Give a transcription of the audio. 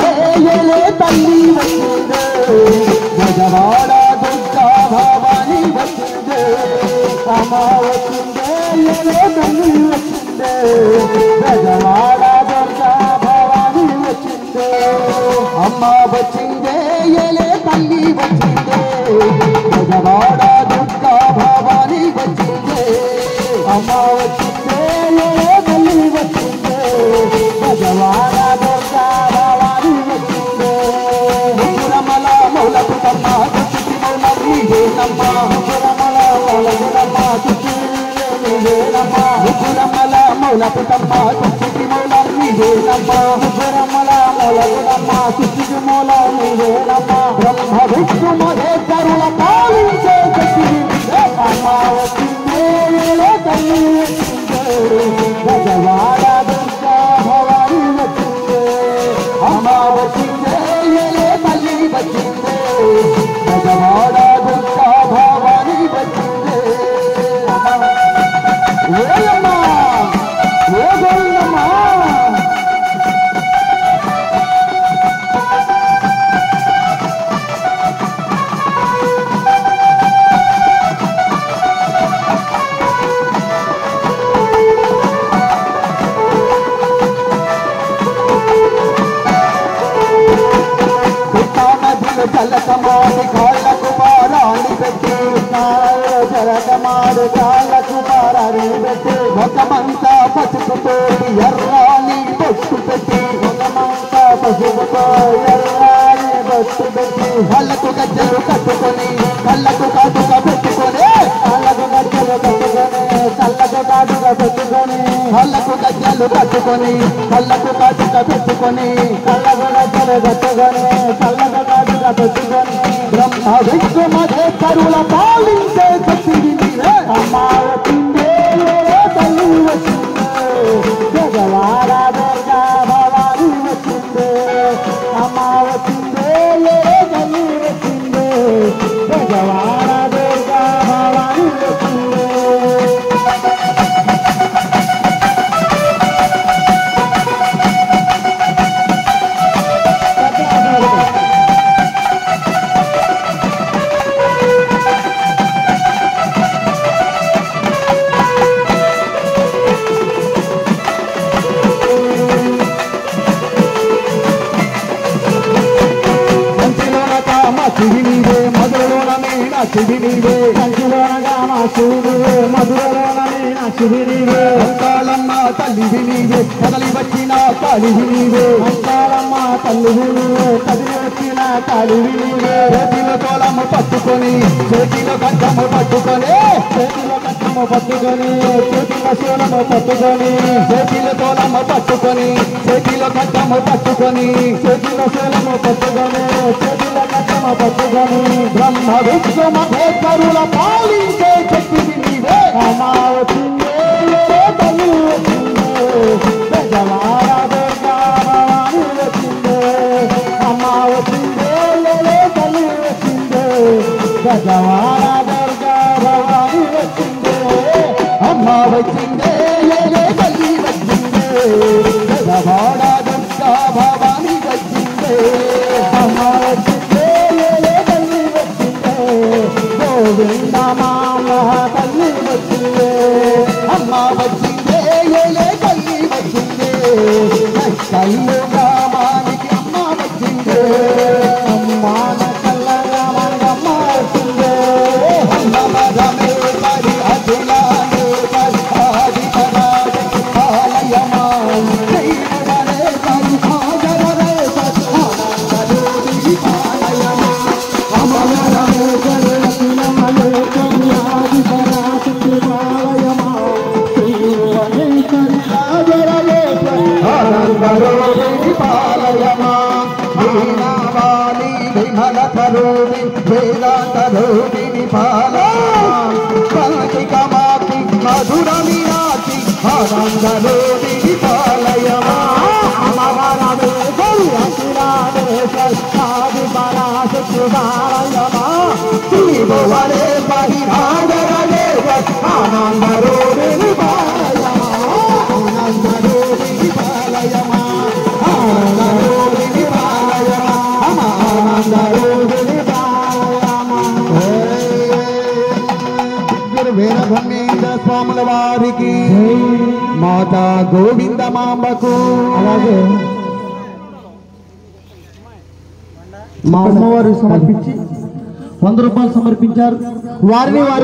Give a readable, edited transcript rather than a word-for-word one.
ఏలే తల్లి వచ్చిందే గజవాడ దుర్గా భవాని వచ్చిందే అమ్మ వచ్చిందే ఏలే తల్లి వచ్చిందే గజవాడ దుర్గా భవాని వచ్చిందే అమ్మ వచ్చిందే ఏలే తల్లి వచ్చిందే గజవాడ దుర్గా భవాని వచ్చిందే అమ్మ వచ్చిందే ఏలే తల్లి వచ్చిందే గజవాడ దుర్గా భవాని వచ్చిందే ముగురమల మౌలపుతమ్మ తుచ్చి మౌలమ్మ ముగురమల మౌలపుతమ్మ తుచ్చి నీవేనమ్మ ముగురమల మౌలపుతమ్మ తుచ్చి మౌలమ్మ నీవేనమ్మ ముగురమల మౌలపుతమ్మ తుచ్చి మౌలమ్మ నీవేనమ్మ బ్రహ్మ విష్ణు మహేశ్వరుల పాలించే శక్తి అమ్మ వచ్చిందే ఏలే తల్లి వచ్చిందే గజవాడ దుర్గా భవాని వచ్చిందే అమ్మ వచ్చిందే ఏలే తల్లి వచ్చిందే గజవాడ దుర్గా భవాని వచ్చిందే ఓయమ్మా ఓ గోవిందమ్మా జలకమాడి కాళ్ళకు మారాన్ని పెట్టి జలకమాడి కాళ్ళకు మారాన్ని పెట్టి ముఖమంతా పసుపుతో ఎర్రాని బొట్టు పెట్టి ముఖమంతా పసుపుతో ఎర్రాని బొట్టు పెట్టి కళ్ళకు గజ్జలు కట్టుకొని కళ్ళకు కాటుగా పెట్టుకొని కళ్ళకు గజ్జలు కట్టుకొని కళ్ళకు కాటుగా పెట్టుకొని కళ్ళకు గజ్జలు కట్టుకొని కళ్ళకు కాటుగా పెట్టుకొని కళ్ళకు గజ్జలు కట్టుకొని కళ్ళకు కాటుగా పెట్టుకొని బ్రహ్మ విష్ణు మహేశ్వరుల పాలించే శక్తి నీవే అమ్మ వచ్చిందే తల్లి వచ్చిందే గజవాడ దుర్గా భవాని వచ్చిందే అమ్మ వచ్చిందే తల్లి వచ్చిందే గజవాడ దుర్గా భవాని వచ్చిందే శివినివే మధురలోన మీన శివినివే కంచిలోనగా మా శివునివే మధురలోన మీన శివినివే అంకాలమ్మ తల్లివి నీవే కదలి వచ్చిన కాళివి నీవే అంకాలమ్మ తల్లివి నీవే కదిలి వచ్చిన కాళివి నీవే చేతిలో తోలము పట్టుకొని చేతిలో గడ్డము పట్టుకొని చేతిలో గడ్డము పట్టుకొని చేతిలో శూలము పట్టుకొని చేతిలో తోలము పట్టుకొని చేతిలో గడ్డము పట్టుకొని చేతిలో శూలము పట్టుకొని చేతిలో గడ్డము పట్టుకొని బ్రహ్మ విష్ణు మహేశ్వరుల పాలించే శక్తి నీవే అమ్మ వచ్చిందే తల్లి వచ్చిందే గజవాడ దుర్గా భవాని వచ్చిందే అమ్మ వచ్చిందే తల్లి వచ్చిందే గజవాడ దుర్గా భవాని వచ్చిందే అమ్మ వచ్చిందే తల్లి వచ్చిందే గజవాడ దుర్గా భవాని వచ్చిందే అమ్మ వచ్చిందే తల్లి వచ్చిందే గోవింద మామ తల్లి వచ్చిందే అమ్మ వచ్చిందే తల్లి వచ్చిందే కళ్ళు గ్రామానికి అమ్మ వచ్చిందే అమ్మ కళ్ళ గ్రామానికి అమ్మ వచ్చిందే అమ్మ మధమే పరి అఖిలానే పరి ఆది పరాది ఆలయమా దైవనే పరి ఆదరనే పరి ఆనందరూపి ఆలయమా అమ్మ మధమే పరి అఖిలానే పరి ఆది పరాది ఆలయమా దైవనే పరి ఆదరనే పరి ఆనందరూపి పాలయమా వీణావాలి విమల తరూపి వేదాంత రూపిణి పాలకి మధుర మీనాచి ఆనందరూపిణి పాలయమా అమరవేశ్వరి అఖిలానేశ్వరి ఆది పరాశక్తి పాలయమా శ్రీభువనే పరిభాగరనేశ్వరి ఆనందరూపిణి పాలయమా ఆనందరూపిణి పాలయమా ఆనందరూపిణి పాలయమా వారికి మాతా గోవింద మాంబకు అలాగే మా అమ్మవారు సమర్పించి 100 రూపాయలు సమర్పించారు. వారిని వారి